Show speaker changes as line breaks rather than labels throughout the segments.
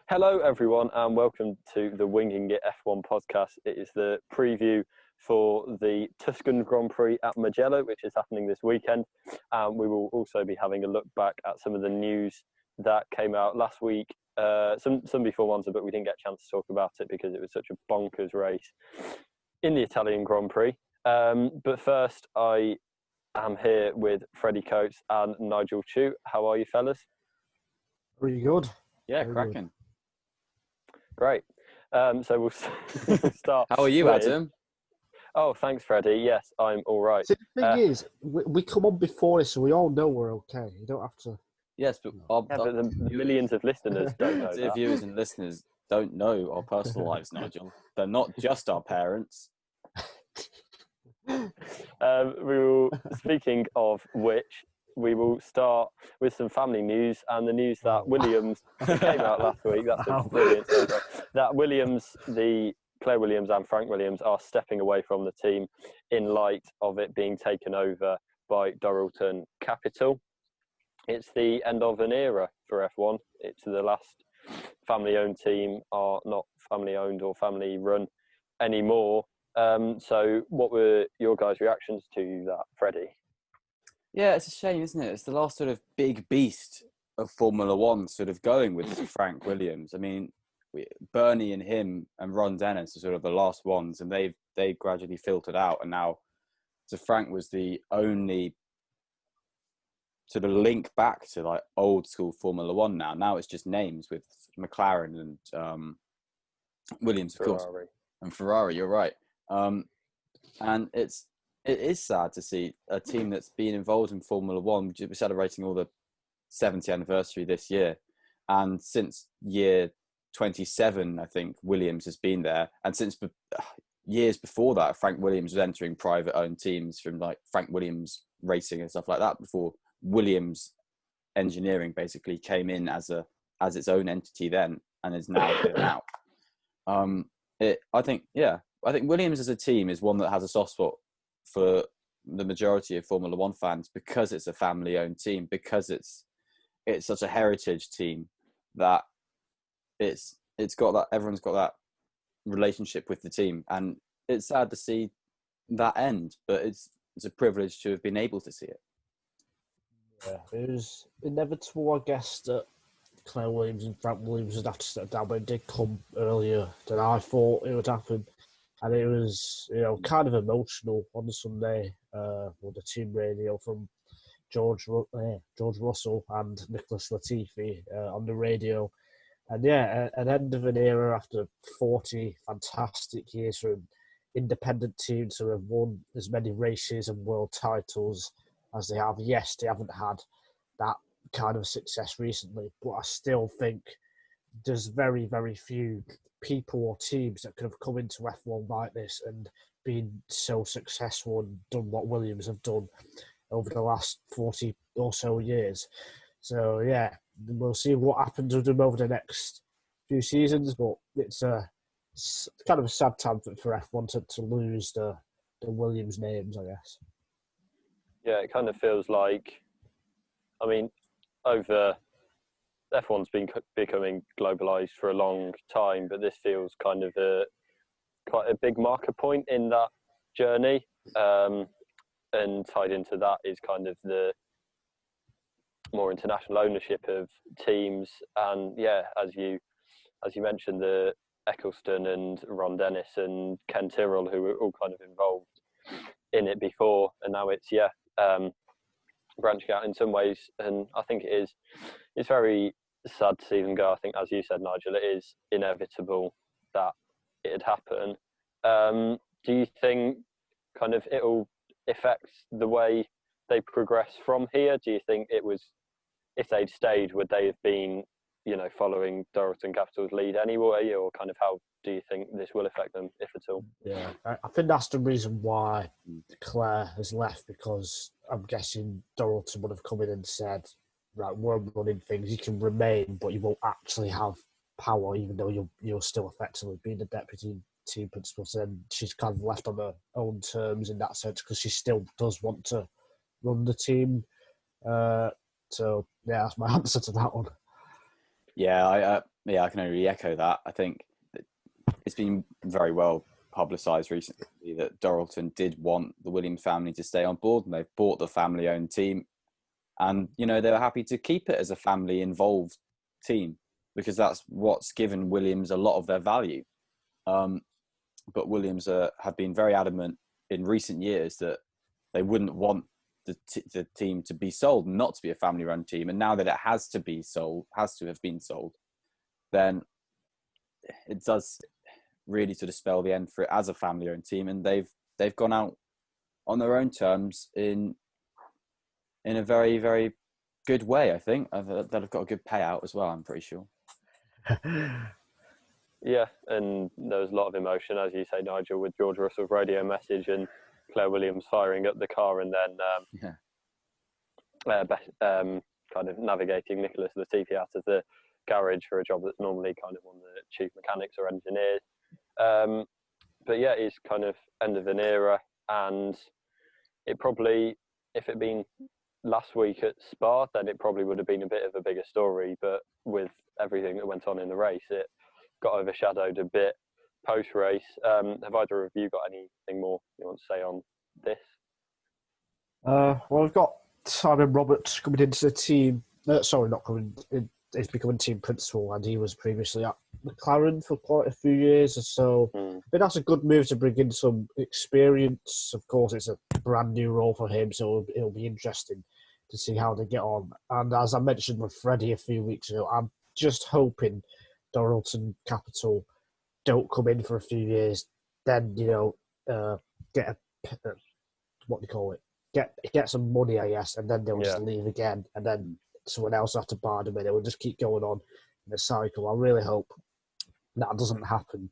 Hello, everyone, and welcome to the Winging It F1 podcast. It is the preview for the Tuscan Grand Prix at Mugello, which is happening this weekend. We will also be having a look back at some of the news that came out last week. Some before Monza, but we didn't get a chance to talk about it because it was such a bonkers race in the Italian Grand Prix. But first, I am here with Freddie Coates and Nigel Chu. How are you, fellas?
Pretty good.
Yeah,
Very
cracking.
good.
Great. So we'll start.
How are you, Adam?
Oh, thanks, Freddie. Yes, I'm all right.
See, the thing is, we come on before this, so we all know we're okay. You don't have to.
Yes, but
but the millions of listeners don't know
the
that.
viewers and listeners don't know our personal lives, Nigel. They're not just our parents.
Speaking of which, we will start with some family news and the news that Williams came out last week. That's a brilliant segue. That Claire Williams and Frank Williams are stepping away from the team in light of it being taken over by Dorilton Capital. It's the end of an era for F1. It's the last family-owned team are not family-owned or family-run anymore. So what were your guys' reactions to that, Freddie?
Yeah, it's a shame, isn't it? It's the last sort of big beast of Formula One sort of going with Frank Williams. I mean, Bernie and him and Ron Dennis are sort of the last ones, and they gradually filtered out. And now, so Frank was the only sort of link back to like old school Formula One now. Now it's just names with McLaren and Williams, of course, and Ferrari. You're right. And it is sad to see a team that's been involved in Formula One. We're celebrating all the 70th anniversary this year. And since year 27, I think, Williams has been there. And since years before that, Frank Williams was entering private-owned teams from like Frank Williams Racing and stuff like that before Williams Engineering basically came in as its own entity then and is now out. I think Williams as a team is one that has a soft spot for the majority of Formula One fans because it's a family-owned team, because it's such a heritage team that it's got that, everyone's got that relationship with the team, and it's sad to see that end, but it's a privilege to have been able to see it.
Yeah, it was inevitable, I guess, that Claire Williams and Frank Williams would have to step down, but it did come earlier than I thought it would happen. And it was, kind of emotional on the Sunday with the team radio from George Russell and Nicholas Latifi on the radio. And yeah, an end of an era after 40 fantastic years for an independent team to have won as many races and world titles as they have. Yes, they haven't had that kind of success recently, but I still think there's very, very few people or teams that could have come into F1 like this and been so successful and done what Williams have done over the last 40 or so years. So yeah, we'll see what happens with them over the next few seasons, but it's kind of a sad time for F1 to lose the Williams names, I guess.
Yeah, it kind of feels like, F1's been becoming globalised for a long time, but this feels kind of quite a big marker point in that journey. And tied into that is kind of the more international ownership of teams. And yeah, as you mentioned, the Eccleston and Ron Dennis and Ken Tyrrell, who were all kind of involved in it before, and now it's branching out in some ways, and I think it's very sad to see them go. I think, as you said, Nigel, it is inevitable that it'd happen. Do you think kind of it'll affect the way they progress from here? Do you think it was, if they'd stayed, would they have been, following Dorilton Capital's lead anyway, or kind of how do you think this will affect them, if at all?
Yeah, I think that's the reason why Claire has left, because I'm guessing Dorilton would have come in and said, right, we're running things, you can remain, but you won't actually have power, even though you'll still effectively be the deputy team principal. So then she's kind of left on her own terms in that sense, because she still does want to run the team. So, yeah, that's my answer to that one.
Yeah, yeah, I can only echo that. I think it's been very well publicised recently that Doralton did want the Williams family to stay on board, and they've bought the family-owned team. And, you know, they were happy to keep it as a family-involved team because that's what's given Williams a lot of their value. But Williams have been very adamant in recent years that they wouldn't want the team to be sold, not to be a family-run team. And now that it has to have been sold, then it does really sort of spell the end for it as a family-owned team. And they've gone out on their own terms in a very, very good way, I think. That have got a good payout as well, I'm pretty sure.
Yeah, and there was a lot of emotion, as you say, Nigel, with George Russell's radio message and Claire Williams firing up the car and then kind of navigating Nicholas Latifi out of the garage for a job that's normally kind of on the chief mechanics or engineers. But yeah, it's kind of end of an era, and it probably, if it had been last week at Spa, then it probably would have been a bit of a bigger story, but with everything that went on in the race, it got overshadowed a bit post-race. Have either of you got anything more you want to say on this?
Well, we've got Simon Roberts coming into the team. Sorry, not coming in. He's becoming team principal, and he was previously at McLaren for quite a few years. So I think that's a good move to bring in some experience. Of course, it's a brand new role for him, so it'll be interesting to see how they get on. And as I mentioned with Freddie a few weeks ago, I'm just hoping Doralton Capital don't come in for a few years, then, you know, get what do you call it? Get some money, I guess, and then they'll just leave again, and then someone else will have to buy them in. It will just keep going on in a cycle. I really hope that doesn't happen,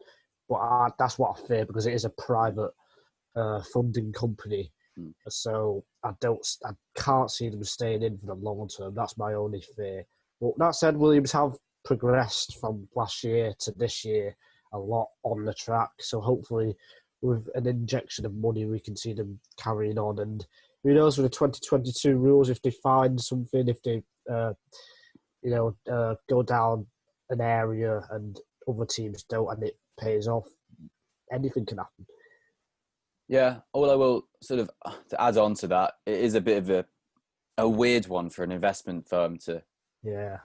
but that's what I fear, because it is a private funding company. So I can't see them staying in for the long term. That's my only fear. But that said, Williams have progressed from last year to this year a lot on the track. So hopefully with an injection of money, we can see them carrying on. And who knows with the 2022 rules, if they find something, if they, go down an area and other teams don't, and it pays off, anything can happen.
Yeah, all I will sort of, to add on to that, it is a bit of a weird one for an investment firm to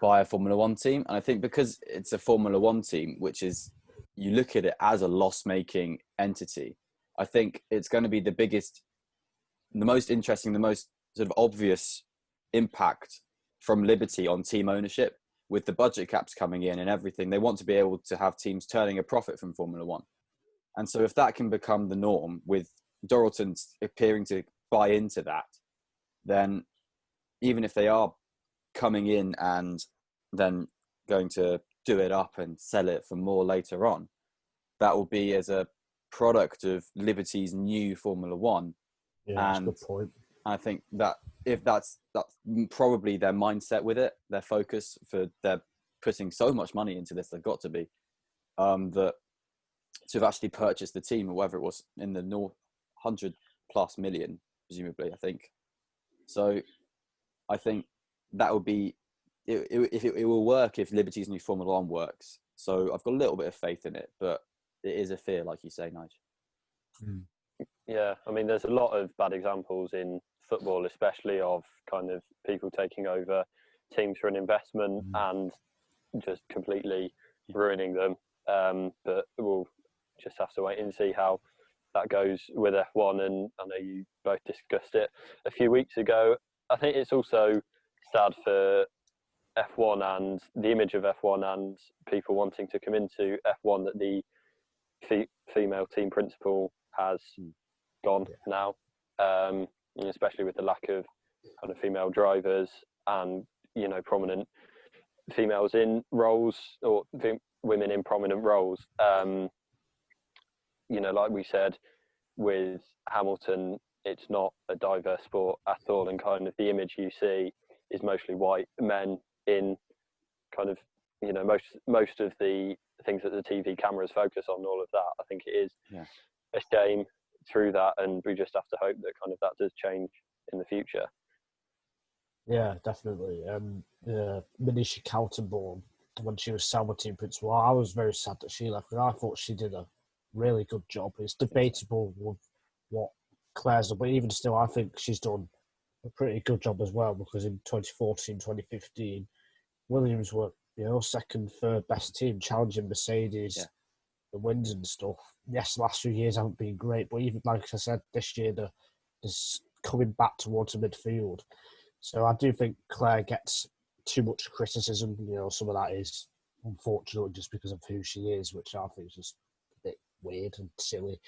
buy a Formula One team. And I think because it's a Formula One team, which is, you look at it as a loss-making entity, I think it's going to be the biggest, the most interesting, the most sort of obvious impact from Liberty on team ownership. With the budget caps coming in and everything, they want to be able to have teams turning a profit from Formula One. And so if that can become the norm, with Doralton appearing to buy into that, then even if they are coming in and then going to do it up and sell it for more later on, that will be as a product of Liberty's new Formula One.
Yeah, and that's a good point.
I think that if that's probably their mindset with it, their focus, for they're putting so much money into this, they've got to be, that to have actually purchased the team, or whether it was in the 100+ million, presumably, I think. So I think that would be, it will work if Liberty's new Formula One works. So I've got a little bit of faith in it, but it is a fear, like you say, Nigel.
Yeah, I mean, there's a lot of bad examples in football, especially of kind of people taking over teams for an investment and just completely ruining them. But we'll just have to wait and see how that goes with F1. And I know you both discussed it a few weeks ago. I think it's also sad for F1 and the image of F1 and people wanting to come into F1 that the female team principal has gone now, especially with the lack of kind of female drivers and, you know, prominent females in roles, or women in prominent roles. You know, like we said with Hamilton, it's not a diverse sport at all, and kind of the image you see is mostly white men in kind of, you know, most of the things that the TV cameras focus on, all of that. I think it is a shame through that, and we just have to hope that kind of that does change in the future.
Yeah, definitely. Manisha Kaltenborn when she was Sauber team principal. I was very sad that she left, and I thought she did a really good job. It's debatable with what Claire's done, but even still, I think she's done a pretty good job as well, because in 2014, 2015, Williams were, second, third best team, challenging Mercedes, the wins and stuff. Yes, the last few years haven't been great, but even, like I said, this year, they're coming back towards the midfield. So I do think Claire gets too much criticism. Some of that is unfortunate just because of who she is, which I think is just a bit weird and silly.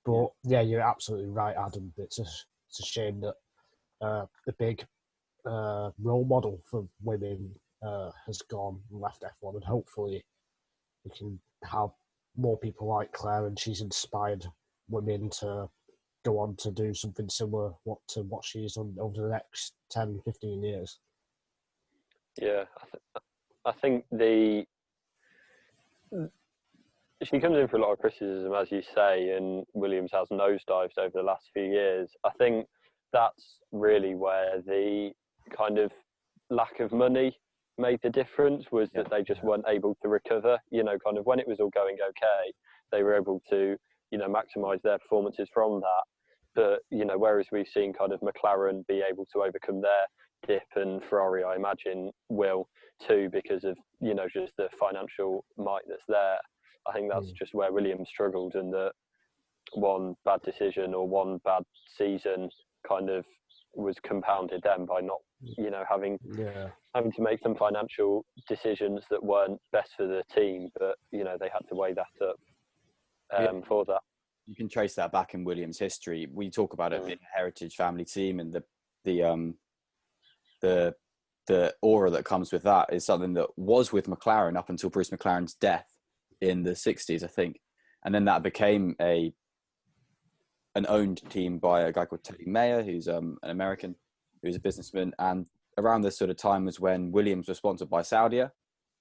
But yeah, you're absolutely right, Adam. It's a shame that the big role model for women has gone and left F1, and hopefully we can have more people like Claire, and she's inspired women to go on to do something similar to what she's done over the next 10, 15 years.
Yeah, I think she comes in for a lot of criticism, as you say, and Williams has nosedived over the last few years. I think that's really where the kind of lack of money made the difference, was that they just weren't able to recover. Kind of when it was all going okay, they were able to, maximise their performances from that. But, whereas we've seen kind of McLaren be able to overcome their dip, and Ferrari, I imagine, will too, because of, just the financial might that's there. I think that's just where Williams struggled, and that one bad decision or one bad season kind of was compounded then by not, having to make some financial decisions that weren't best for the team, but they had to weigh that up for that.
You can trace that back in Williams' history. We talk about it being a heritage family team, and the aura that comes with that is something that was with McLaren up until Bruce McLaren's death in the 60s, I think, and then that became an owned team by a guy called Teddy Mayer, who's an American, who's a businessman. And around this sort of time was when Williams was sponsored by Saudia,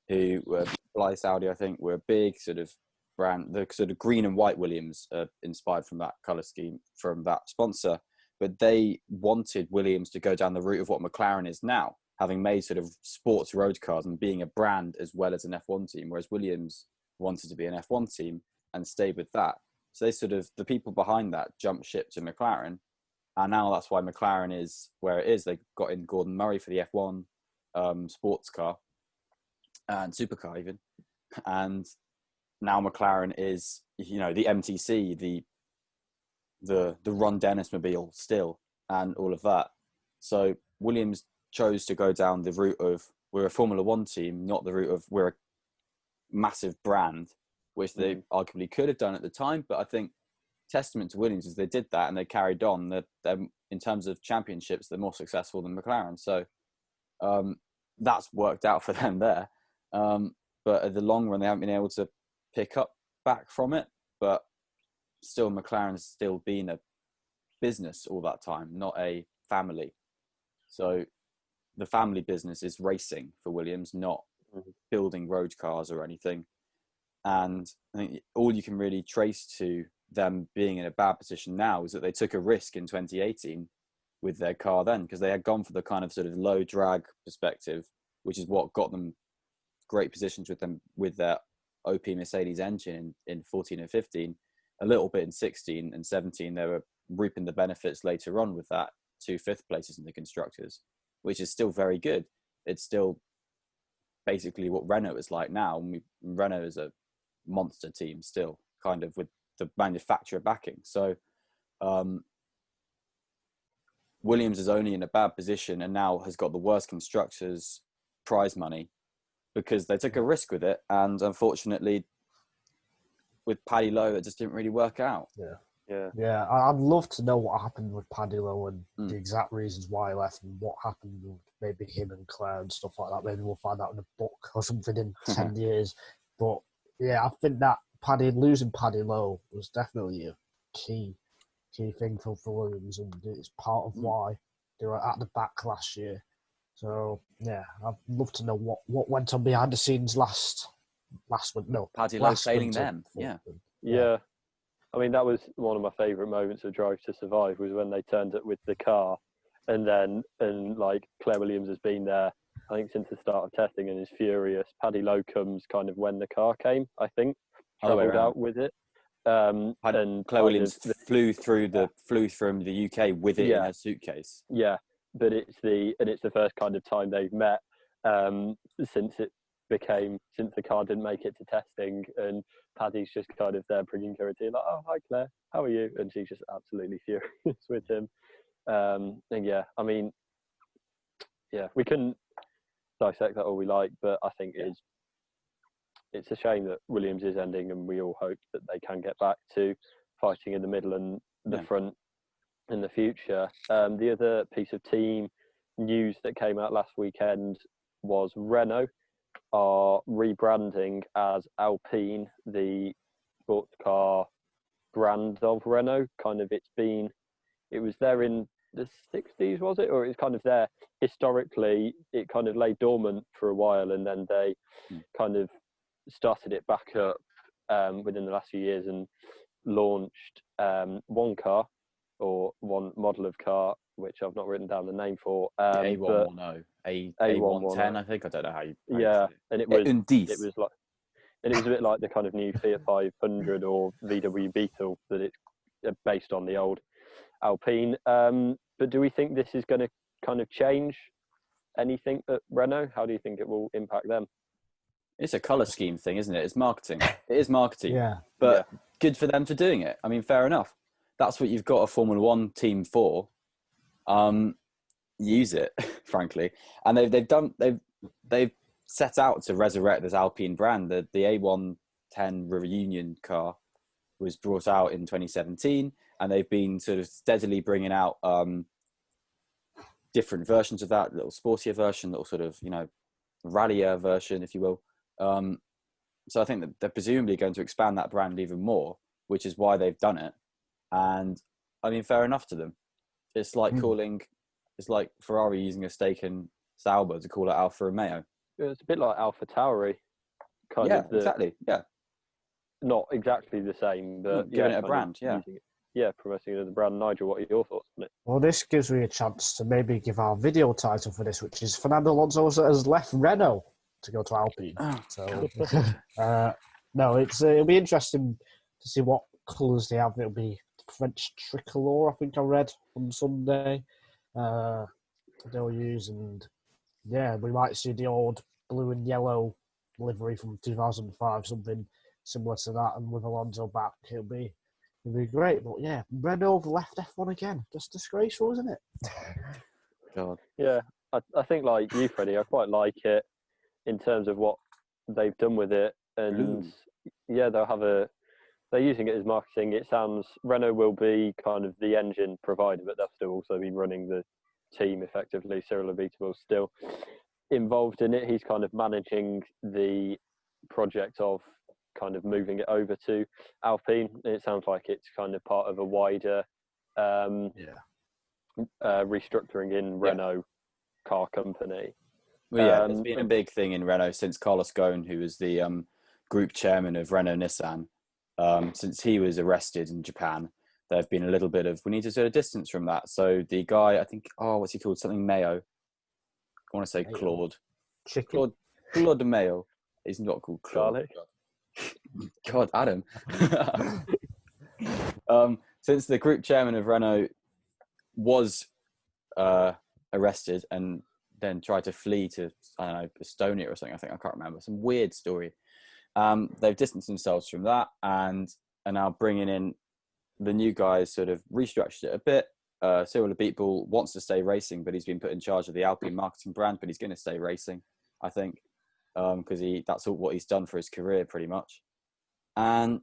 who were Fly Saudia, I think, were a big sort of brand. The sort of green and white Williams inspired from that colour scheme from that sponsor. But they wanted Williams to go down the route of what McLaren is now, having made sort of sports road cars and being a brand as well as an F1 team, whereas Williams wanted to be an F1 team and stayed with that. So they sort of, the people behind that jumped ship to McLaren, and now that's why McLaren is where it is. They got in Gordon Murray for the F1 sports car and supercar even, and now McLaren is, the MTC, the Ron Dennis mobile still, and all of that. So Williams chose to go down the route of, we're a Formula One team, not the route of we're a massive brand, which they arguably could have done at the time. But I think testament to Williams is they did that and they carried on. That in terms of championships, they're more successful than McLaren. So that's worked out for them there. But at the long run, they haven't been able to pick up back from it. But still, McLaren's still been a business all that time, not a family. So the family business is racing for Williams, not building road cars or anything. And I think all you can really trace to them being in a bad position now is that they took a risk in 2018 with their car then, because they had gone for the kind of sort of low drag perspective, which is what got them great positions with their OP Mercedes engine in 14 and 15, a little bit in 16 and 17. They were reaping the benefits later on with that, 2 fifth places in the constructors, which is still very good. It's still basically what Renault is like now. Renault is a monster team still, kind of, with the manufacturer backing. So Williams is only in a bad position and now has got the worst constructors prize money because they took a risk with it, and unfortunately with Paddy Lowe it just didn't really work out.
Yeah, I'd love to know what happened with Paddy Lowe and the exact reasons why he left and what happened with maybe him and Claire and stuff like that. Maybe we'll find out in a book or something in 10 years. But yeah, I think that losing Paddy Lowe was definitely a key thing for Williams, and it's part of why they were at the back last year. So yeah, I'd love to know what went on behind the scenes last winter. No,
Paddy Lowe failing them.
Yeah. I mean, that was one of my favourite moments of Drive to Survive, was when they turned up with the car, and Claire Williams has been there I think since the start of testing, and is furious. Paddy Locum's kind of when the car came, I think, travelled out with it. And
Claire Williams flew from the UK with it in her suitcase.
Yeah, but it's the first kind of time they've met since the car didn't make it to testing, and Paddy's just kind of there bringing her tea, like, oh, hi Claire, how are you? And she's just absolutely furious with him. And yeah, I mean, yeah, we couldn't dissect that all we like, but I think it's a shame that Williams is ending, and we all hope that they can get back to fighting in the middle and the front in the future. The other piece of team news that came out last weekend was Renault are rebranding as Alpine, the sports car brand of Renault. Kind of it was there in the 60s, was it? Or it's kind of there historically. It kind of lay dormant for a while, and then they kind of started it back up within the last few years and launched one car, or one model of car, which I've not written down the name for.
A110, A110, I think. I don't know how you
it. And it was like, and it was a bit like the kind of new Fiat 500 or VW Beetle that it's based on the old Alpine. But do we think this is going to kind of change anything at Renault? How do you think it will impact them?
It's a colour scheme thing, isn't it? It's marketing. It is marketing. But good for them for doing it. I mean, fair enough. That's what you've got a Formula One team for. Use it, frankly. And they've set out to resurrect this Alpine brand. The A110 reunion car was brought out in 2017, and they've been sort of steadily bringing out different versions of that, little sportier version, little sort of, rallier version, if you will. So I think that they're presumably going to expand that brand even more, which is why they've done it. And I mean, fair enough to them. It's like it's like Ferrari using a stake in Sauber to call it Alfa Romeo.
It's a bit like Alpha Tauri,
exactly. Yeah,
not exactly the same, but
giving it a brand.
Promoting it as a brand. Nigel, what are your thoughts on it?
Well, this gives me a chance to maybe give our video title for this, which is Fernando Alonso has left Renault to go to Alpine. No, it'll be interesting to see what colours they have. It'll be French tricolor, I think I read on Sunday. They'll use, and we might see the old blue and yellow livery from 2005, something similar to that, and with Alonso back, it'll be great. But yeah, Renault left F1 again. Just disgraceful, isn't it?
God. Yeah, I think like you, Freddie, I quite like it in terms of what they've done with it, and they're using it as marketing. It sounds Renault will be kind of the engine provider, but they'll still also be running the team effectively. Cyril Abiteboul's still involved in it. He's kind of managing the project of kind of moving it over to Alpine. It sounds like it's kind of part of a wider restructuring in Renault car company.
Well, it's been a big thing in Renault since Carlos Ghosn, who was the group chairman of Renault Nissan, since he was arrested in Japan. There's been a little bit of, we need to sort of distance from that. So the guy, I think, what's he called? Something Mayo. I want to say Claude. Claude Mayo. He's not called Claude. God, Adam. Since the group chairman of Renault was arrested and then tried to flee to, I don't know, Estonia or something, I can't remember. Some weird story. They've distanced themselves from that and are now bringing in the new guys, sort of restructured it a bit. Cyril Abiteboul wants to stay racing, but he's been put in charge of the Alpine marketing brand, but he's going to stay racing, I think, because that's all what he's done for his career pretty much. And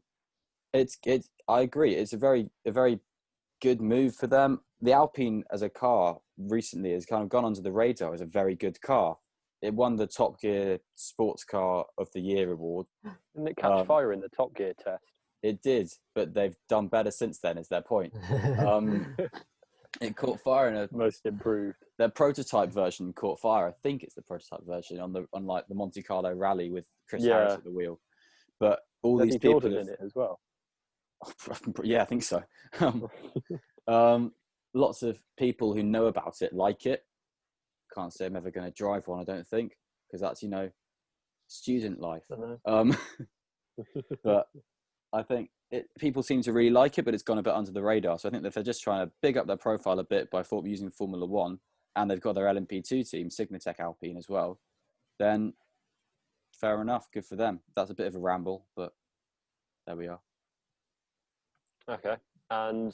I agree. It's a very good move for them. The Alpine as a car recently has kind of gone under the radar as a very good car. It won the Top Gear Sports Car of the Year award.
Didn't it catch fire in the Top Gear test?
It did, but they've done better since then, is their point. It caught fire in
most improved.
Their prototype version caught fire. I think it's the prototype version on like the Monte Carlo rally with Chris Harris at the wheel. But all these people
in it as well.
Yeah, I think so. Lots of people who know about it like it. can't say I'm ever going to drive one, I don't think, because that's, you know, student life. But I think people seem to really like it, but it's gone a bit under the radar. So I think that if they're just trying to big up their profile a bit by using Formula One, and they've got their LMP2 team, Signatech Alpine as well, then fair enough, good for them. That's a bit of a ramble, but there we are.
Okay, and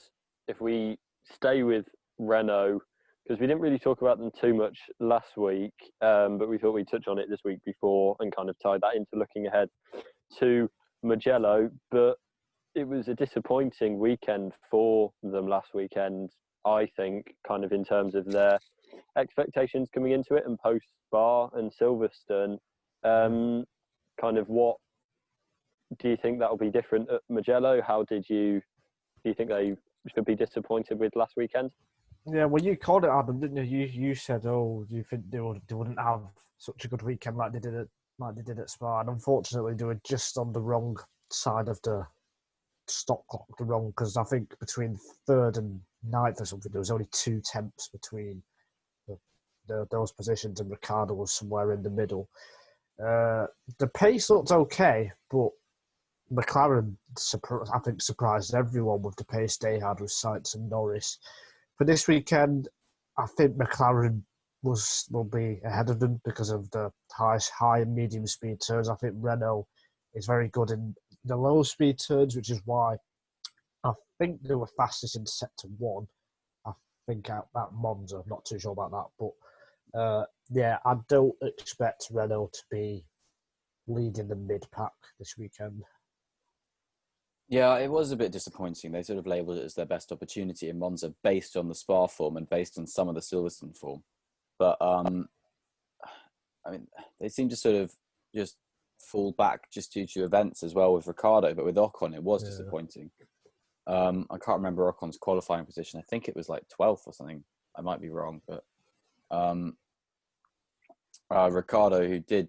if we stay with Renault, because we didn't really talk about them too much last week, but we thought we'd touch on it this week before and kind of tie that into looking ahead to Mugello. But it was a disappointing weekend for them last weekend, I think, kind of in terms of their expectations coming into it and post-Spa and Silverstone. Kind of what do you think that will be different at Mugello? Do you think they should be disappointed with last weekend?
Yeah, well, you called it, Adam, didn't you? You said, "Oh, do you think they wouldn't have such a good weekend like they did at Spa?" And unfortunately, they were just on the wrong side of the stop clock, because I think between third and ninth or something, there was only 2 tenths between those positions, and Ricciardo was somewhere in the middle. The pace looked okay, but McLaren, I think, surprised everyone with the pace they had with Sainz and Norris. For this weekend, I think McLaren will be ahead of them because of the high and medium speed turns. I think Renault is very good in the low speed turns, which is why I think they were fastest in sector 1. I think at Monza, I'm not too sure about that, but yeah, I don't expect Renault to be leading the mid-pack this weekend.
Yeah, it was a bit disappointing. They sort of labelled it as their best opportunity in Monza based on the Spa form and based on some of the Silverstone form. But, I mean, they seem to sort of just fall back just due to events as well with Ricciardo. But with Ocon, it was disappointing. I can't remember Ocon's qualifying position. I think it was like 12th or something. I might be wrong. But Ricciardo, who did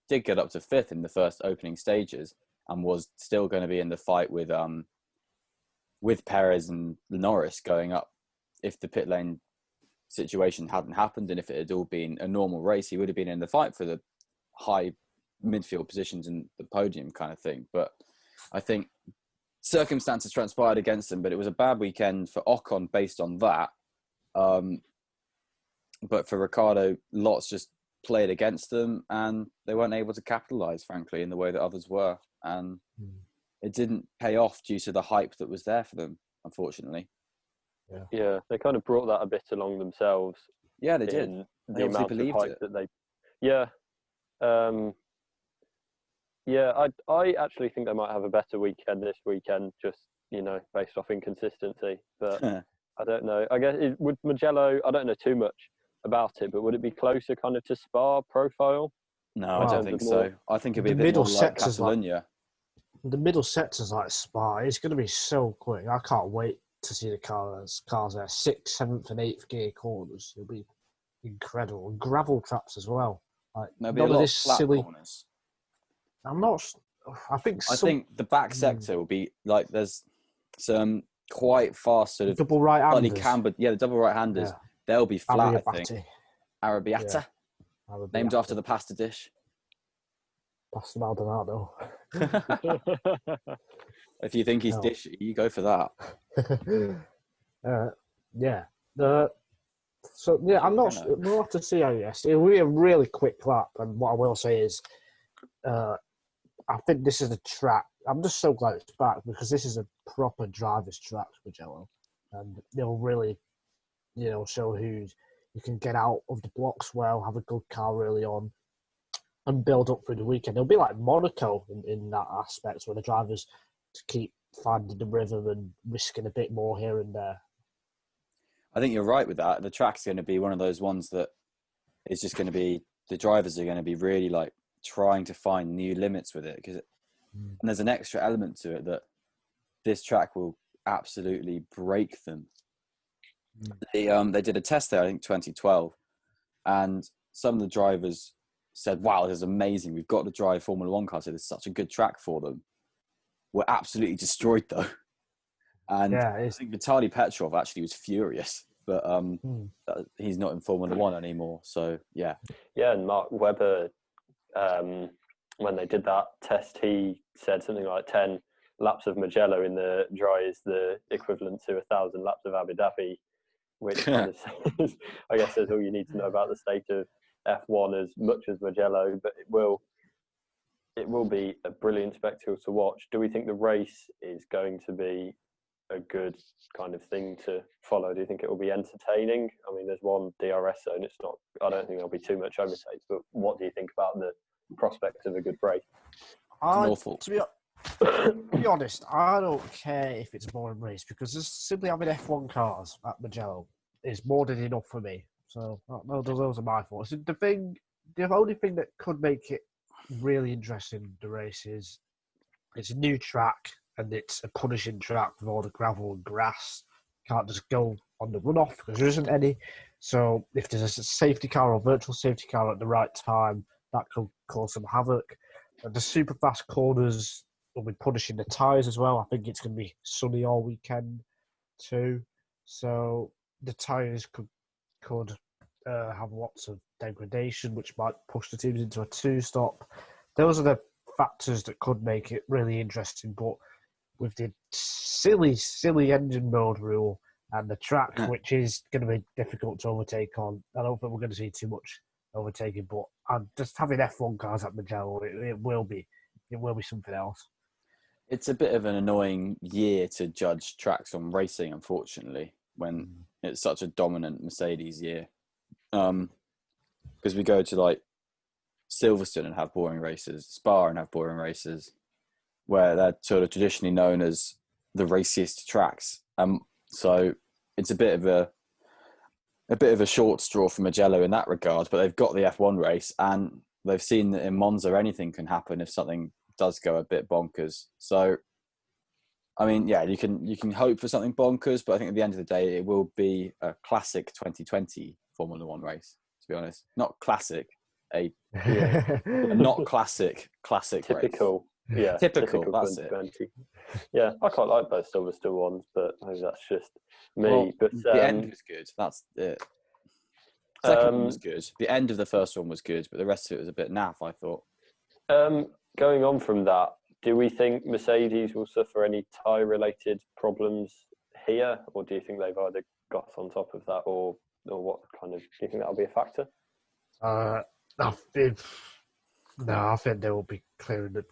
get up to 5th in the first opening stages, and was still going to be in the fight with Perez and Norris going up. If the pit lane situation hadn't happened and if it had all been a normal race, he would have been in the fight for the high midfield positions and the podium kind of thing. But I think circumstances transpired against him, but it was a bad weekend for Ocon based on that. But for Ricciardo, lots just played against them and they weren't able to capitalise, frankly, in the way that others were. And it didn't pay off due to the hype that was there for them, unfortunately.
Yeah, they kind of brought that a bit along themselves.
Yeah, they did.
The amount of hype that they... Yeah. I actually think they might have a better weekend this weekend, just, you know, based off inconsistency. But I don't know. I guess, would Mugello, I don't know too much about it, but would it be closer kind of to Spa profile?
No, I don't think so. I think it'd be a bit more like Catalonia.
The middle sector's like Spa. It's going to be so quick. I can't wait to see the cars there. 6th, 7th and 8th gear corners. It'll be incredible. And gravel traps as well. Like,
there'll be a lot of flat corners.
I'm not... I think
the back sector will be like, there's some quite fast sort of...
Double right-handers.
Cambered, the double right-handers. Yeah. They'll be flat, I think. Arrabbiata. Yeah. Named after the pasta dish.
Pasta Maldonado.
If you think he's dishy, you go for that. I'm not sure. We'll have to see how it'll be a really quick lap. And what I will say is, I think this is a track. I'm just so glad it's back because this is a proper driver's track for Mugello. And they'll really, show who you can get out of the blocks well, have a good car early on, and build up through the weekend. It'll be like Monaco in that aspect, where the drivers keep finding the rhythm and risking a bit more here and there. I think you're right with that. The track's going to be one of those ones that is just going to be, the drivers are going to be really like trying to find new limits with it. And there's an extra element to it that this track will absolutely break them. They did a test there, I think 2012, and some of the drivers said, wow, this is amazing. We've got to drive Formula One cars. It's such a good track for them. We're absolutely destroyed though. And I think Vitaly Petrov actually was furious but he's not in Formula One anymore. So yeah.
Yeah, and Mark Webber, when they did that test, he said something like 10 laps of Mugello in the dry is the equivalent to 1,000 laps of Abu Dhabi, which kind of says, I guess, says all you need to know about the state of F1 as much as Mugello. But it will be a brilliant spectacle to watch. Do we think the race is going to be a good kind of thing to follow? Do you think it will be entertaining? I mean, there's one DRS zone. It's not. I don't think there'll be too much overtakes. But what do you think about the prospect of a good race?
To be honest, I don't care if it's a boring race because just simply having F1 cars at Mugello is more than enough for me. So those are my thoughts. The only thing that could make it really interesting, the race, is it's a new track and it's a punishing track with all the gravel and grass. Can't just go on the runoff because there isn't any. So if there's a safety car or virtual safety car at the right time, that could cause some havoc. And the super fast corners will be punishing the tyres as well. I think it's going to be sunny all weekend too. So the tyres could have lots of degradation, which might push the teams into a two-stop. Those are the factors that could make it really interesting. But with the silly engine mode rule and the track, which is going to be difficult to overtake on, I don't think we're going to see too much overtaking. But just having F1 cars at Mugello, it will be something else.
It's a bit of an annoying year to judge tracks on racing, unfortunately, when it's such a dominant Mercedes year. Because we go to like Silverstone and have boring races, Spa and have boring races, where they're sort of traditionally known as the raciest tracks. So it's a bit of a short straw for Mugello in that regard. But they've got the F1 race, and they've seen that in Monza anything can happen if something does go a bit bonkers. So, I mean, yeah, you can hope for something bonkers, but I think at the end of the day, it will be a classic 2020 Formula One race. To be honest, not classic, not classic
Typical,
race.
Yeah,
typical. That's it.
Yeah, I quite like both Silverstone ones, but maybe that's just me.
Well,
but
the end was good. That's it. Second one was good. The end of the first one was good, but the rest of it was a bit naff, I thought.
Going on from that, do we think Mercedes will suffer any tyre-related problems here, or do you think they've either got on top of that, or what kind of? Do you think that'll be a factor?
I think they will be clearing the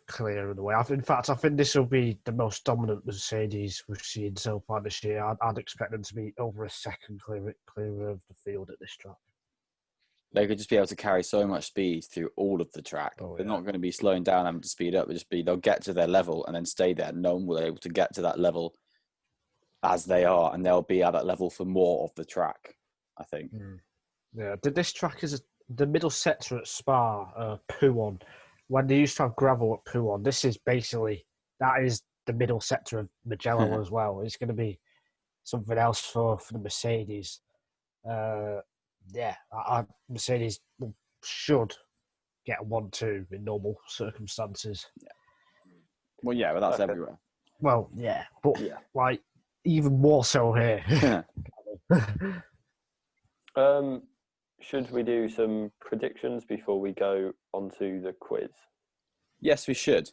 way. In fact, I think this will be the most dominant Mercedes we've seen so far this year. I'd expect them to be over a second clear of the field at this track.
They could just be able to carry so much speed through all of the track. They're not going to be slowing down, having to speed up. They'll get to their level and then stay there. No one will be able to get to that level as they are, and they'll be at that level for more of the track, I think.
Yeah, this track is the middle sector at Spa, Pouon. When they used to have gravel at Pouon, this is basically, that is the middle sector of Mugello as well. It's going to be something else for the Mercedes. Mercedes should get a 1-2 in normal circumstances.
Yeah. Well, yeah, but that's everywhere.
Well, yeah, but like even more so here.
Should we do some predictions before we go onto the quiz?
Yes, we should.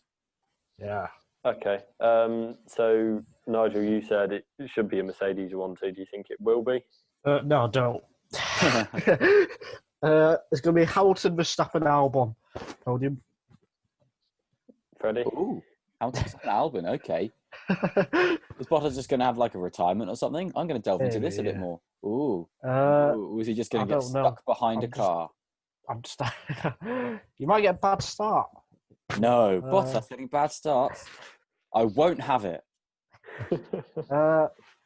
Yeah.
Okay. So Nigel, you said it should be a Mercedes 1-2. Do you think it will be?
No, I don't. It's going to be Hamilton, Verstappen, Albon podium.
Freddie?
Ooh, Hamilton, Verstappen, Albon. Okay. Is Bottas just going to have like a retirement or something? I'm going to delve into this a bit more. Ooh. Ooh. Is he just going to get stuck behind a car?
You might get a bad start.
No, Bottas getting bad starts. I won't have it.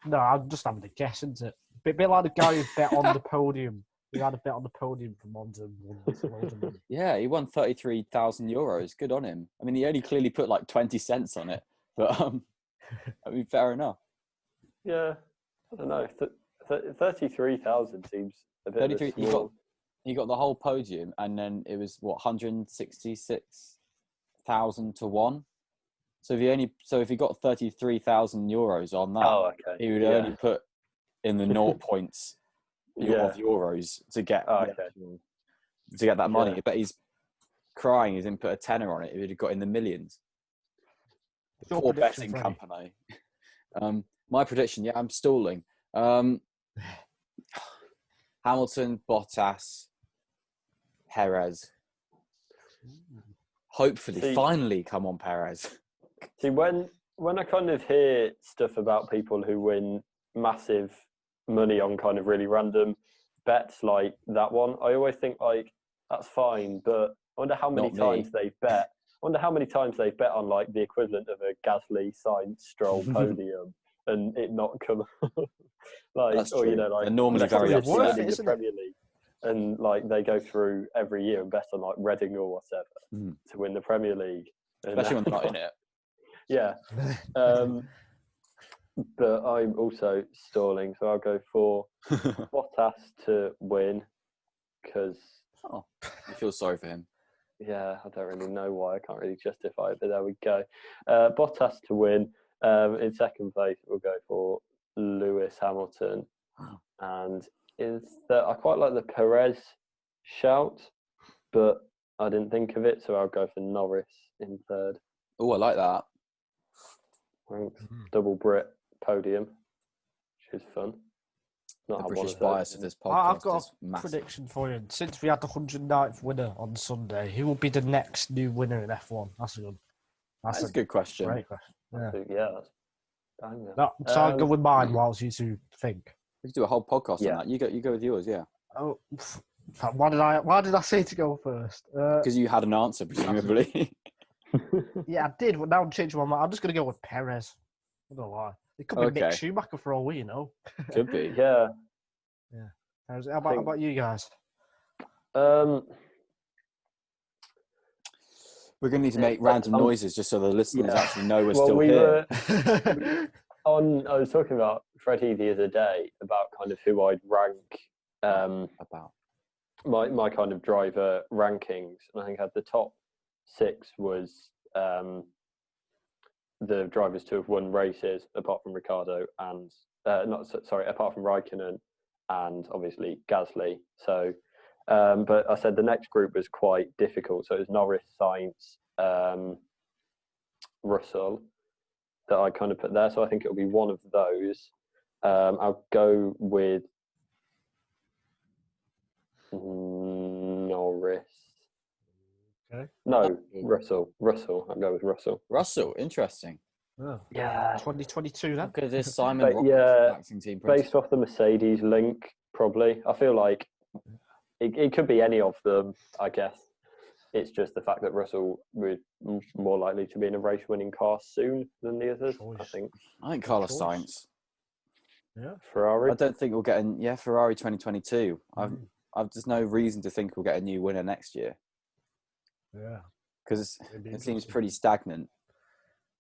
No, I'm just having a guess, isn't it? A bit like the guy who bet on the podium. He had a bet on the podium for Monza.
Yeah, he won €33,000. Good on him. I mean, he only clearly put like 20 cents on it, but I mean, fair enough.
Yeah, I don't know. 33,000 seems a bit
33. He got the whole podium, and then it was what 166,000 to 1. So if he got €33,000 on that, he would only put in the 0 points of euros to get to get that money.
Yeah.
I bet he's crying he didn't put a tenner on it. He would have got in the millions. The poor betting company. My prediction, I'm stalling. Hamilton, Bottas, Perez. Hopefully, finally, come on, Perez.
See, when I kind of hear stuff about people who win massive money on kind of really random bets like that one, I always think like that's fine, but I wonder how many times they've bet. I wonder how many times they've bet on like the equivalent of a Gasly, Sainz, Stroll podium and it not come like,
that's
or
true.
you know, like
they're normally very upset
in the Premier League, and like they go through every year and bet on like Reading or whatever to win the Premier League,
especially when they're not in it.
Yeah. But I'm also stalling, so I'll go for Bottas to win because
I feel sorry for him.
Yeah, I don't really know why. I can't really justify it, but there we go. Bottas to win. In second place, we'll go for Lewis Hamilton. And I quite like the Perez shout, but I didn't think of it, so I'll go for Norris in third.
Oh, I like that.
Double Brit podium, which is fun.
The British bias of this podcast.
I've got a prediction for you. Since we had the 109th winner on Sunday, who will be the next new winner in F1? That's a good
question.
Great question.
Yeah.
So I'll go with mine whilst you two think.
We could do a whole podcast on that. You go with yours, yeah.
Oh, why did I say to go first?
Because you had an answer, presumably.
Yeah, I did, but now I'm changing my mind. I'm just going to go with Perez. I don't know why. It could be Mick Schumacher for all we know.
Could be.
Yeah.
How about you guys?
We're going to need to make random noises just so the listeners actually know we're still here.
I was talking about Freddie the other day about kind of who I'd rank
about
my kind of driver rankings, and I think at the top 6 was the drivers to have won races, apart from Ricardo and apart from Raikkonen and obviously Gasly. So, but I said the next group was quite difficult. So it was Norris, Sainz, Russell that I kind of put there. So I think it'll be one of those. I'll go with Norris.
Okay.
No, Russell. I'll go with Russell.
Russell, interesting.
Oh.
Yeah.
2022 then.
Look at this Simon team.
Based off the Mercedes link, probably. I feel like it could be any of them, I guess. It's just the fact that Russell was more likely to be in a race-winning car soon than the others, I think.
I think Carlos Sainz.
Yeah.
Ferrari.
I don't think we'll get Ferrari 2022. I've just no reason to think we'll get a new winner next year.
Yeah.
Because it seems pretty stagnant.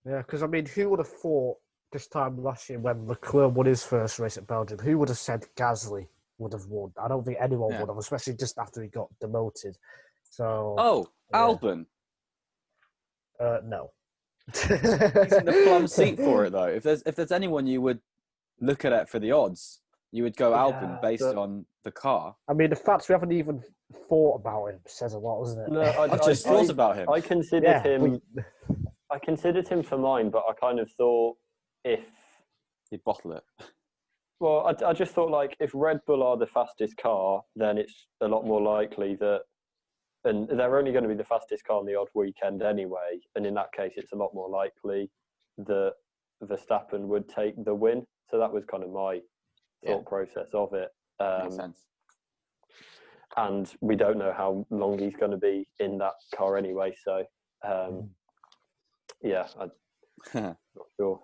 Yeah, because I mean, who would have thought this time last year when Leclerc won his first race at Belgium, who would have said Gasly would have won? I don't think anyone would have, especially just after he got demoted. So.
Albon.
No.
He's in the plum seat for it though. If there's anyone you would look at it for the odds, you would go Albon based on the car.
I mean, the fact we haven't even thought about him says a lot, doesn't it?
No,
I just thought about him.
I considered him. I considered him for mine, but I kind of thought if
he'd bottle it.
Well, I just thought like if Red Bull are the fastest car, then it's a lot more likely that, and they're only going to be the fastest car on the odd weekend anyway. And in that case, it's a lot more likely that Verstappen would take the win. So that was kind of my thought process of it.
Makes sense.
And we don't know how long he's going to be in that car anyway. So, I'm not sure.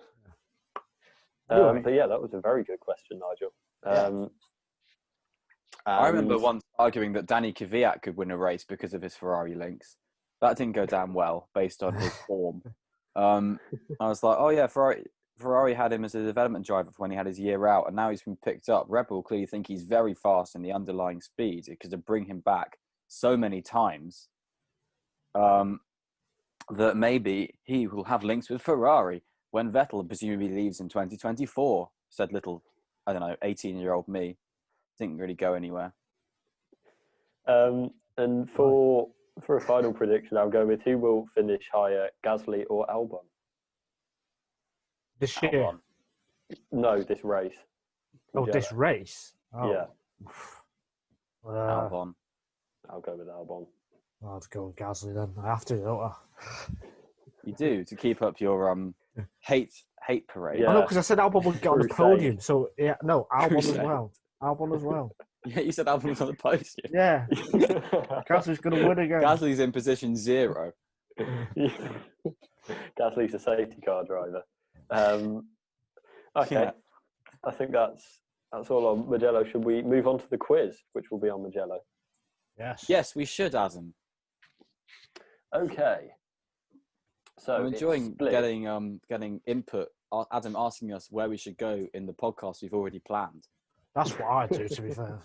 But yeah, that was a very good question, Nigel.
I remember once arguing that Danny Kvyat could win a race because of his Ferrari links. That didn't go down well based on his form. I was like, oh yeah, Ferrari had him as a development driver when he had his year out, and now he's been picked up. Red Bull clearly think he's very fast in the underlying speed because to bring him back so many times that maybe he will have links with Ferrari when Vettel presumably leaves in 2024, said little, 18-year-old me. Didn't really go anywhere.
And for a final prediction, I'll go with who will finish higher, Gasly or Albon?
This year?
Albon.
No, this race.
Oh,
Mugello.
this race? Oh.
Yeah.
Albon.
I'll go with Albon.
I'll have to go with Gasly then. I have to, don't I?
You do, to keep up your hate parade.
Yeah.
I know, because I said Albon would get on the
Crusade.
podium. So, yeah, no, Albon as
Crusade.
well. Albon as well.
Yeah, you said Albon was on the podium.
Yeah. Gasly's going to win again.
Gasly's in position 0.
Gasly's a safety car driver. Okay.
Yeah.
I think that's all on Mugello. Should we move on to the quiz, which will be on Mugello?
Yes.
Yes, we should, Adam.
Okay. So
I'm enjoying
it's split.
getting input. Adam asking us where we should go in the podcast we've already planned.
That's what I do, to be fair.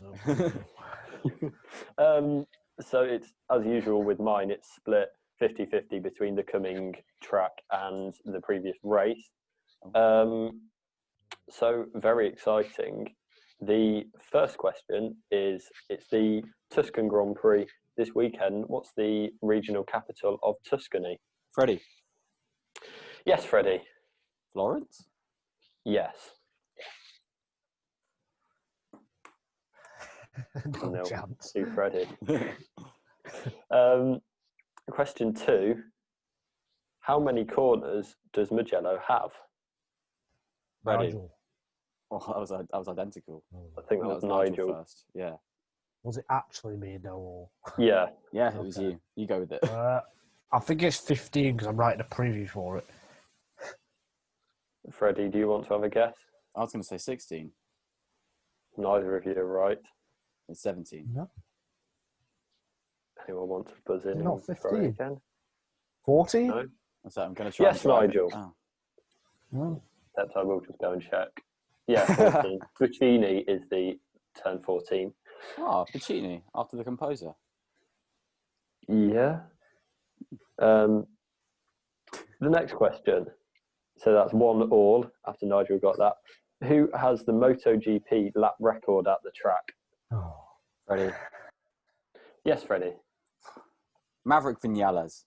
So it's, as usual with mine, it's split 50-50 between the coming track and the previous race. So very exciting. The first question is, it's the Tuscan Grand Prix this weekend. What's the regional capital of Tuscany?
Freddie.
Yes, Freddie.
Florence?
Yes.
No
No,
chance.
to Freddie. Question 2. How many corners does Mugello have? Freddie.
Nigel.
Oh, that was identical.
I think that was Nigel.
first. Yeah.
Was it actually me, no?
Yeah.
Yeah, it was you. You go with it.
I think it's 15 because I'm writing a preview for it.
Freddie, do you want to have a guess?
I was going to say 16.
Neither of you are right.
It's 17.
No.
Anyone want to buzz in?
Not
and throw it
15.
again?
14?
No.
So I'm going to try.
Yes,
and drive it.
Nigel.
Oh.
No.
That time we'll just go and check. Yeah, 14. Puccini is the turn 14.
Oh, Puccini, after the composer.
Yeah. The next question. So that's 1-1 after Nigel got that. Who has the MotoGP lap record at the track?
Oh.
Freddie.
Yes, Freddie.
Maverick Vinales.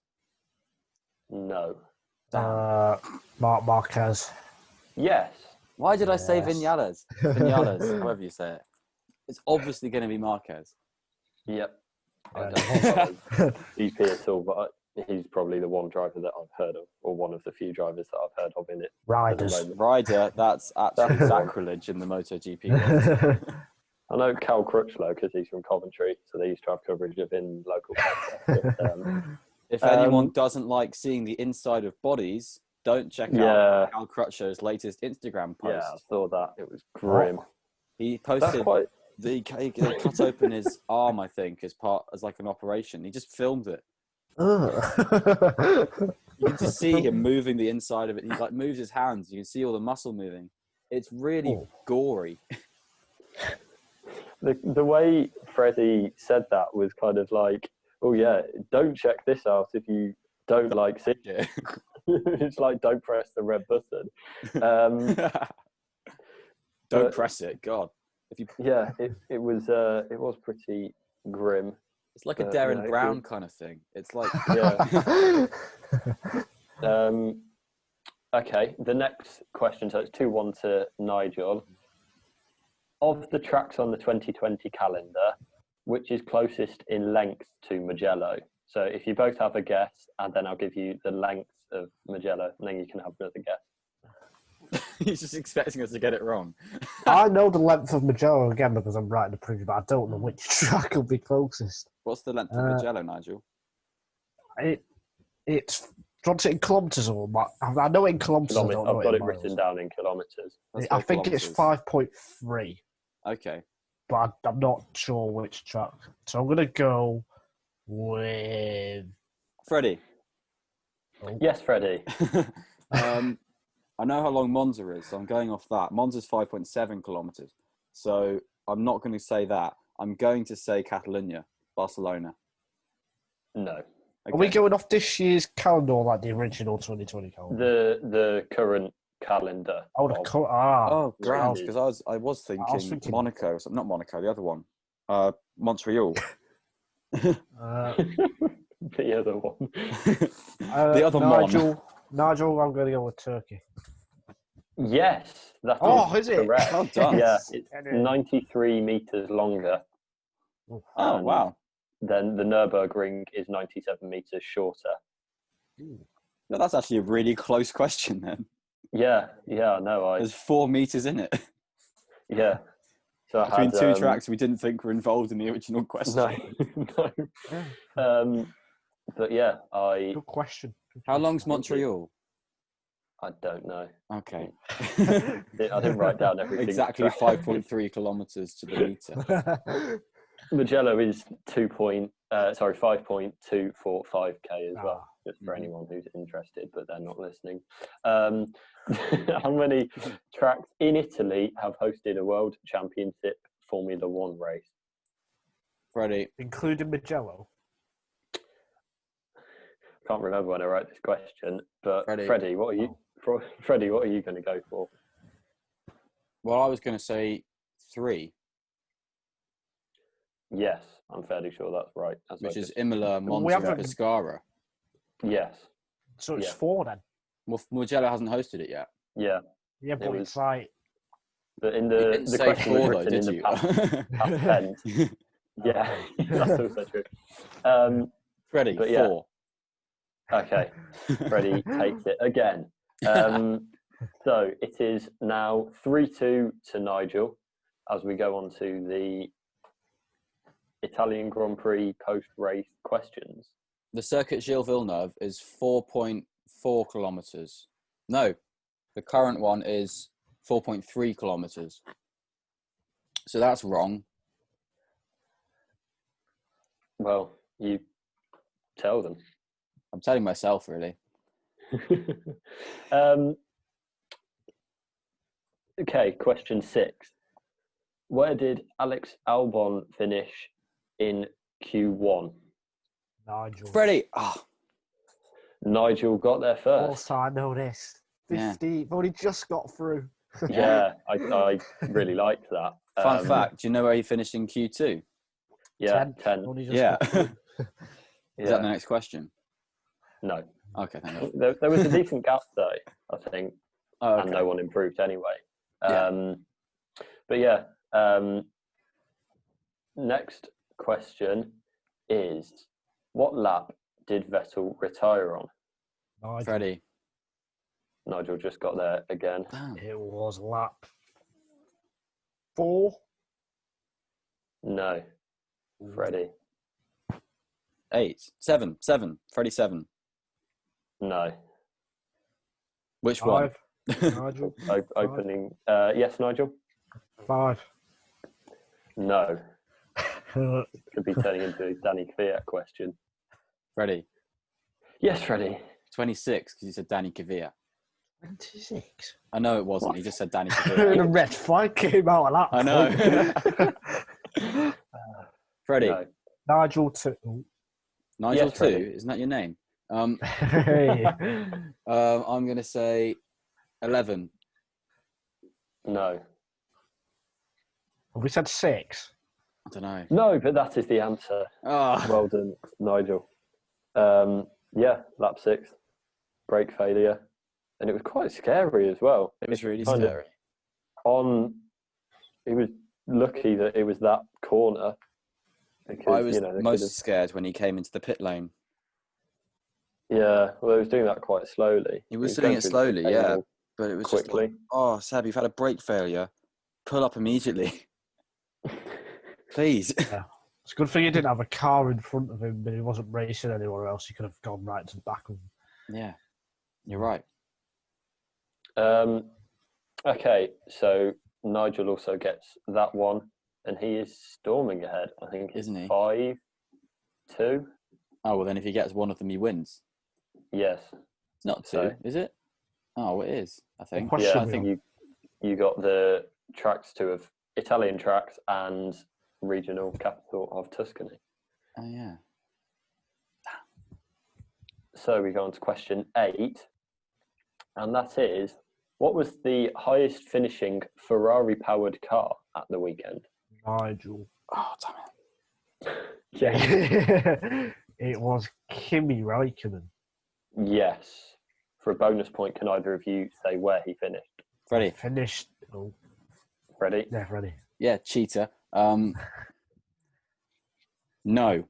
No.
Mark Marquez.
Yes.
Why did I say
Yes.
Vinales? Vinales, however you say it. It's obviously going to be Marquez.
Yep. I
Yeah,
don't follow GP at all, but he's probably the one driver that I've heard of, or one of the few drivers that I've heard of in it.
Riders.
Ryder, that's actually
That's-
sacrilege in the MotoGP world.
I know Cal Crutchlow because he's from Coventry, so they used to have coverage of in local podcasts. But,
If anyone doesn't like seeing the inside of bodies, don't check
Yeah.
out Cal Crutchow's latest Instagram post.
yeah, I saw that. It was grim.
He
That's
posted
quite.
they cut open his arm, I think, as like an operation. He just filmed it. You can just see him moving the inside of it. He like moves his hands. You can see all the muscle moving. It's really gory.
The way Freddie said that was kind of like, oh yeah, don't check this out if you don't like seeing it. It's like, don't press the red button.
Don't
but-
press it, God. If you,
Yeah, it was pretty grim.
it's like a
Yeah,
Darren
it
Brown
was-
kind of thing. It's like
Yeah. Okay, the next question, so it's 2-1 to Nigel. Of the tracks on the 2020 calendar, which is closest in length to Mugello? So if you both have a guess, and then I'll give you the length of Mugello, and then you can have another guess.
he's just expecting us to get it wrong.
I know the length of Mugello again because I'm writing the preview, but I don't know which track will be closest.
What's the length of Mugello, Nigel?
It's. Do you want it in kilometres or what? I know it in kilometres. I don't know
I've got
in
it
miles.
written down in kilometres.
Let's
I
go
think it's
kilometres.
5.3,
Okay.
but I'm not sure which track. So I'm going to go with.
Freddie.
Yes, Freddie.
I know how long Monza is, so I'm going off that. Monza's 5.7 kilometres. So I'm not going to say that. I'm going to say Catalonia, Barcelona.
No.
Are we going off this year's calendar or like the original 2020 calendar?
The current calendar.
Oh,
Oh, grand,
races.
because I was thinking Monaco, so not Monaco, the other one, Montreal.
The other one.
The other
Nigel, I'm going to go with Turkey.
Yes, that
is it?
correct.
Well done.
Yeah, it's 93 meters longer.
Oh,
and
wow.
Then the Nürburgring is 97 meters shorter.
No, that's actually a really close question then.
Yeah, I know.
There's 4 meters in it.
Yeah. So
Between two tracks we didn't think were involved in the original question.
No. But yeah,
Good question.
How long's Montreal?
I don't know.
Okay.
I didn't write down everything.
Exactly 5.3 kilometers to the meter.
Mugello is 5.245k as well, just for anyone who's interested, but they're not listening. How many tracks in Italy have hosted a World Championship Formula One race?
Freddie.
Including Mugello?
Can't remember when I wrote this question, but
Freddie,
what are you? Freddie, what are you going to go for?
Well, I was going to say 3.
Yes, I'm fairly sure that's right.
Which is Imola, Monza, and Pescara.
Yes.
So it's 4 then?
Well, Mugello hasn't hosted it yet.
Yeah.
Yeah, but it's like...
But in the question
4
was
though,
written
did
in
you?
the past tense. Yeah, that's also true.
Freddie,
but
4.
Okay, Freddie takes it again. So it is now 3-2 to Nigel as we go on to the Italian Grand Prix post-race questions.
The Circuit Gilles Villeneuve is 4.4 kilometers. No, the current one is 4.3 kilometers. So that's wrong.
Well, you tell them.
I'm telling myself, really.
Okay, question 6. Where did Alex Albon finish in Q1?
Nigel.
Freddie.
Nigel got there first.
Also, I know this. 50.
Yeah.
I've only just got through.
Yeah, I really liked that.
Fun fact, do you know where he finished in Q2?
Yeah, 10.
Yeah.
Is
that the next question?
No.
Okay, thank you.
There was a decent gap though, I think.
Oh, okay.
And no one improved anyway.
Yeah.
But yeah, next question is, what lap did Vettel retire on?
Nigel.
Freddie.
Nigel just got there again.
Damn.
It was lap 4.
No. Freddie.
8. 7. Freddie 7.
No.
Which
5.
one?
Nigel.
Opening. Yes, Nigel?
5.
No. Could be turning into a Danny Kvyat question.
Freddie.
Yes, Freddie.
26, because you said Danny Kvyat.
26.
I know it wasn't.
What?
He just said Danny
The
Kvyat.
red flag came out of that.
I know. Freddie.
No.
Nigel 2.
Nigel
Yes,
2.
Freddie.
Isn't that your name?
Hey.
I'm going to say 11.
No.
Have we said 6?
I don't know.
No, but that is the answer.
Oh.
Well done, Nigel. Yeah, lap 6. Brake failure. And it was quite scary as well.
It was really
Kind of
scary.
He was lucky that it was that corner. Because,
I was most scared when he came into the pit lane.
Yeah, well, he was doing that quite slowly.
He was doing it slowly, yeah. But it was
quickly.
Just like, Seb, you've had a brake failure. Pull up immediately. Please.
Yeah. It's a good thing he didn't have a car in front of him, but he wasn't racing anywhere else. He could have gone right to the back of him.
Yeah, you're right.
Okay, so Nigel also gets that one, and he is storming ahead. I think it's 5-2.
Oh, well, then if he gets one of them, he wins.
Yes.
It's not 2, is it? Oh, it is, I think.
Yeah, I think you got the tracks 2 of Italian tracks and regional capital of Tuscany.
Oh, yeah.
So we go on to question 8, and that is, What was the highest finishing Ferrari-powered car at the weekend?
Nigel.
Oh, damn it.
Yeah.
It was Kimi Räikkönen.
Yes. For a bonus point, can either of you say where he finished?
Freddie.
Finished. Oh,
Freddie?
yeah, Freddie.
Yeah, cheater. No.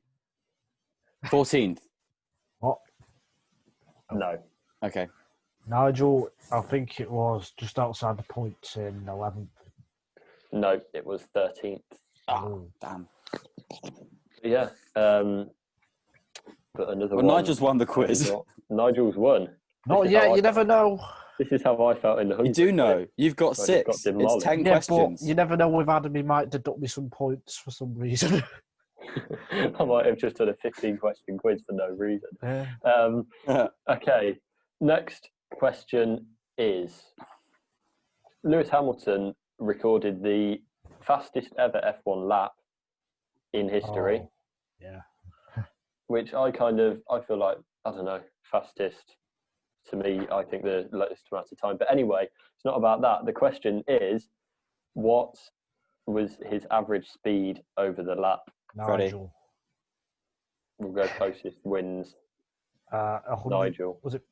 14th.
What?
No.
Okay.
Nigel, I think it was just outside the points in 11th.
No, it was 13th.
Oh, damn.
Yeah. But another one.
Nigel's won the quiz.
Nigel's won.
Not yet, you never know.
This is how I felt in the 100.
You do know. You've got
I just got
6.
demolished.
It's 10
Yeah,
questions.
but you never know with Adam, he might deduct me some points for some reason.
I might have just done a 15-question quiz for no reason.
Yeah.
Okay. Next question is: Lewis Hamilton recorded the fastest ever F1 lap in history.
Oh, yeah.
Which I feel like, I don't know, fastest. To me, I think the latest amount of time. But anyway, it's not about that. The question is, what was his average speed over the lap?
Nigel.
We'll go closest wins.
100,
Nigel.
Was it?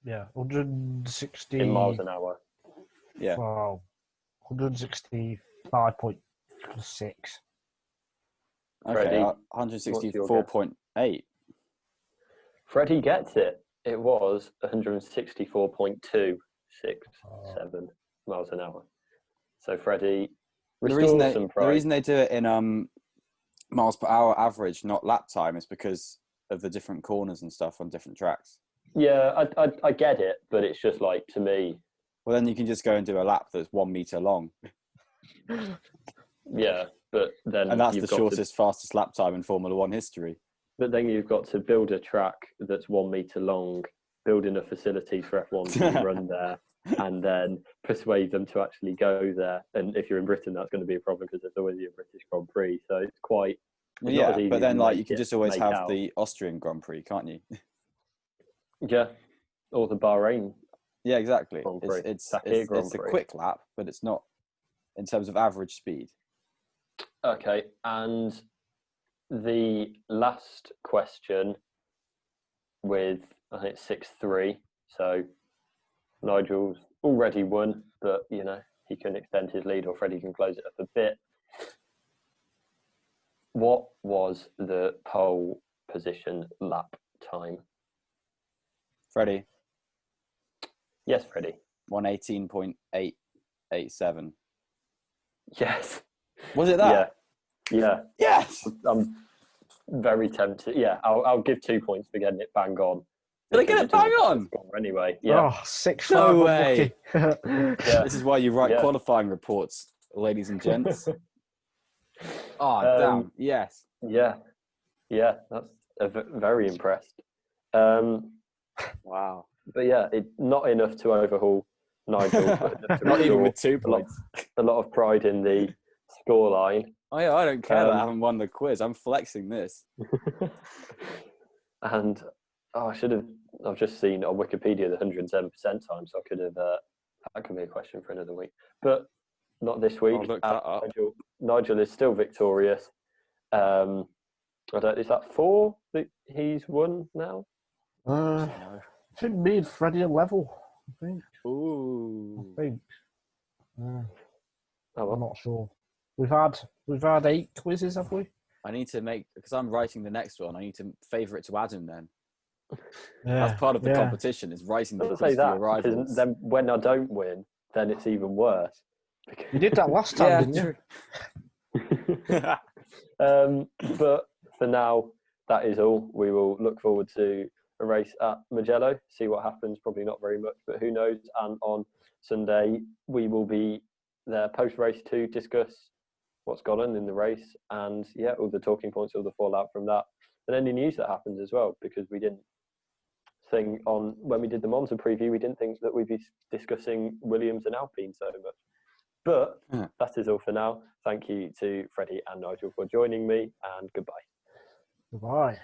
Yeah, 160.
In miles an hour.
Yeah.
Wow. 165.6.
Freddie,
Okay, 164.8.
Freddie gets it. It was 164.267 miles an hour. So Freddie,
The reason they do it in miles per hour average, not lap time, is because of the different corners and stuff on different tracks.
Yeah, I get it, but it's just like, to me.
Well, then you can just go and do a lap that's 1 meter long.
Yeah, but then
and that's the shortest, fastest lap time in Formula One history.
But then you've got to build a track that's 1 meter long, building a facility for F1 to run there, and then persuade them to actually go there. And if you're in Britain, that's going to be a problem because there's always a British Grand Prix. So it's quite.
Well, yeah, but then you can just always have the Austrian Grand Prix, can't you?
Yeah, or the Bahrain.
Yeah, exactly.
It's
a quick lap, but it's not in terms of average speed.
Okay, and the last question with, I think it's 6-3. So Nigel's already won, but, he can extend his lead or Freddie can close it up a bit. What was the pole position lap time?
Freddie?
Yes, Freddie.
118.887.
Yes.
Was it that?
Yeah.
Yes!
I'm very tempted. Yeah, I'll give 2 points for getting it bang on.
Did I get it bang on?
Anyway, yeah.
Oh, 6-5.
No way.
Yeah.
This is why you write qualifying reports, ladies and gents. Oh, damn. Yes.
Yeah, that's very impressed.
Wow.
But yeah, not enough to overhaul Nigel, but enough to
not even with 2
a lot,
points.
a lot of pride in the scoreline.
Oh yeah, I don't care that I haven't won the quiz. I'm flexing this.
And I've just seen on Wikipedia the 107% time, so I could have, that could be a question for another week. But not this week.
I'll look that up.
Nigel is still victorious. Is that 4 that he's won now?
I think me and Freddie are level. I think.
Ooh.
I think.
Oh, well.
I'm not sure. We've had 8 quizzes, have we?
I need to because I'm writing the next one. I need to favour it to Adam then.
Yeah,
that's part of the competition, is writing the quiz for your rivals.
Because then when I don't win, then it's even worse.
You did that last time, didn't
you? But for now, that is all. We will look forward to a race at Mugello, see what happens. Probably not very much, but who knows. And on Sunday, we will be there post-race to discuss what's gone on in the race and, all the talking points, all the fallout from that. And any news that happens as well, because we didn't think when we did the Monza preview, we didn't think that we'd be discussing Williams and Alpine so much. But that is all for now. Thank you to Freddie and Nigel for joining me, and goodbye.
Goodbye.